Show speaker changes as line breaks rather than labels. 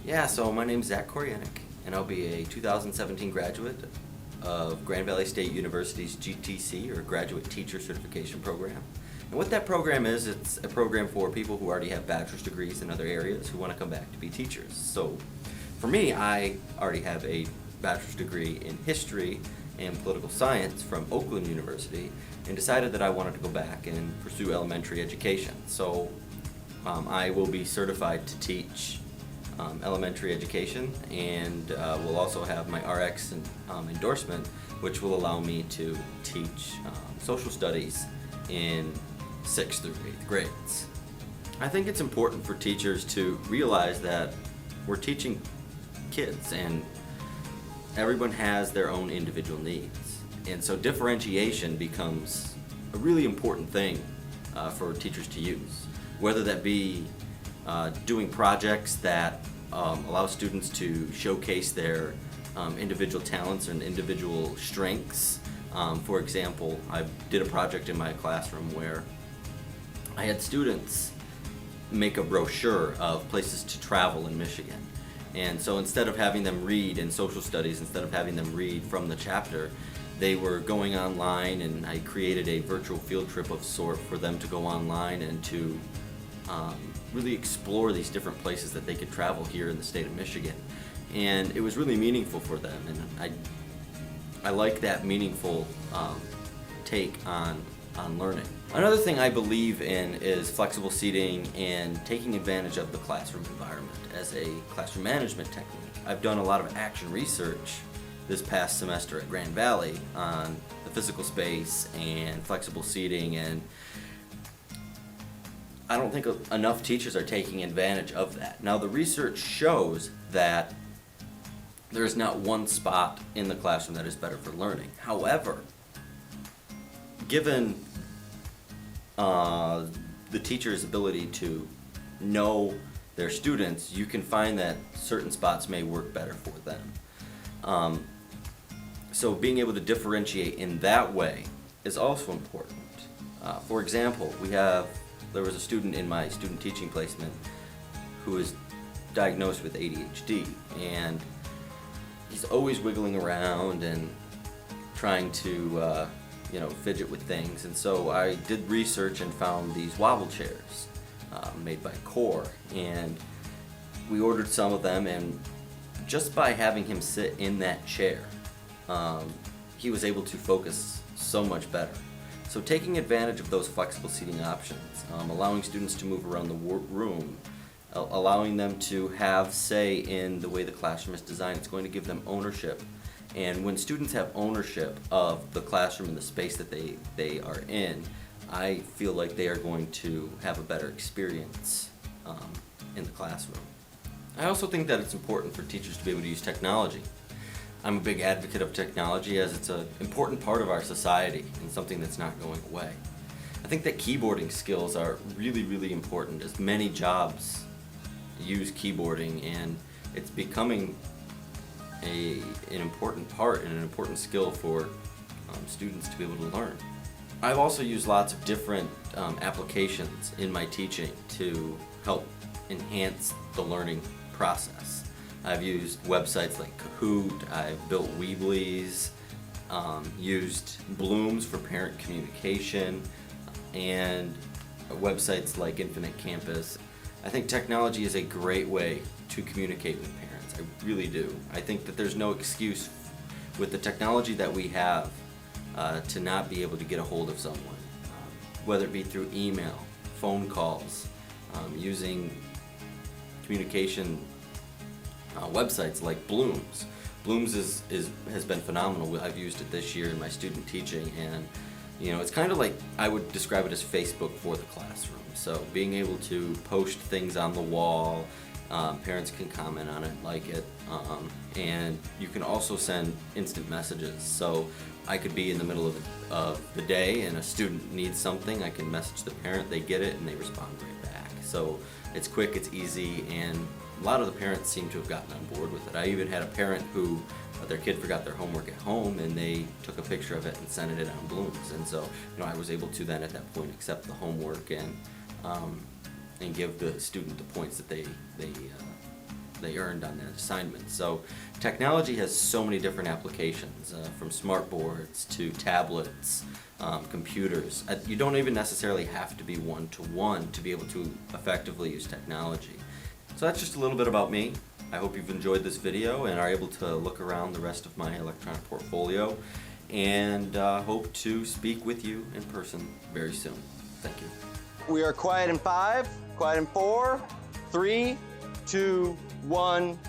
Yeah, so my name's Zach Koryanek, and I'll be a 2017 graduate of Grand Valley State University's GTC, or Graduate Teacher Certification Program. And what that program is, it's a program for people who already have bachelor's degrees in other areas who want to come back to be teachers. So for me, I already have a bachelor's degree in history and political science from Oakland University, and decided that I wanted to go back and pursue elementary education. So I will be certified to teach elementary education, and will also have my RX endorsement, which will allow me to teach social studies in 6th through 8th grades. I think it's important for teachers to realize that we're teaching kids, and everyone has their own individual needs. And so differentiation becomes a really important thing for teachers to use, whether that be doing projects that allow students to showcase their individual talents and individual strengths. For example, I did a project in my classroom where I had students make a brochure of places to travel in Michigan. And so instead of having them read in social studies, instead of having them read from the chapter, they were going online, and I created a virtual field trip of sort for them to go online and to really explore these different places that they could travel here in the state of Michigan. And it was really meaningful for them, and I like that meaningful take on learning. Another thing I believe in is flexible seating and taking advantage of the classroom environment as a classroom management technique. I've done a lot of action research this past semester at Grand Valley on the physical space and flexible seating, and I don't think enough teachers are taking advantage of that. Now, the research shows that there is not one spot in the classroom that is better for learning. However, given the teacher's ability to know their students, you can find that certain spots may work better for them. So being able to differentiate in that way is also important. For example, there was a student in my student teaching placement who was diagnosed with ADHD, and he's always wiggling around and trying to fidget with things. And so I did research and found these wobble chairs made by Core, and we ordered some of them, and just by having him sit in that chair, he was able to focus so much better. So taking advantage of those flexible seating options, allowing students to move around the room, allowing them to have say in the way the classroom is designed, it's going to give them ownership. And when students have ownership of the classroom and the space that they are in, I feel like they are going to have a better experience in the classroom. I also think that it's important for teachers to be able to use technology. I'm a big advocate of technology, as it's an important part of our society and something that's not going away. I think that keyboarding skills are really, really important, as many jobs use keyboarding, and it's becoming an important part and an important skill for students to be able to learn. I've also used lots of different applications in my teaching to help enhance the learning process. I've used websites like Kahoot, I've built Weeblies, used Blooms for parent communication, and websites like Infinite Campus. I think technology is a great way to communicate with parents. I really do. I think that there's no excuse with the technology that we have to not be able to get a hold of someone, whether it be through email, phone calls, using communication websites like Blooms. Blooms has been phenomenal. I've used it this year in my student teaching, and it's kind of like, I would describe it as Facebook for the classroom. So being able to post things on the wall, parents can comment on it, like it, and you can also send instant messages. So I could be in the middle of the day and a student needs something, I can message the parent, they get it, and they respond right back. So it's quick, it's easy, and a lot of the parents seem to have gotten on board with it. I even had a parent who their kid forgot their homework at home, and they took a picture of it and sent it on Blooms. And so, I was able to then at that point accept the homework and give the student the points that they they earned on that assignment. So technology has so many different applications, from smart boards to tablets, computers. You don't even necessarily have to be one-to-one to be able to effectively use technology. So that's just a little bit about me. I hope you've enjoyed this video and are able to look around the rest of my electronic portfolio, and hope to speak with you in person very soon. Thank you.
We are quiet in 5, quiet in 4, 3, 2, 1.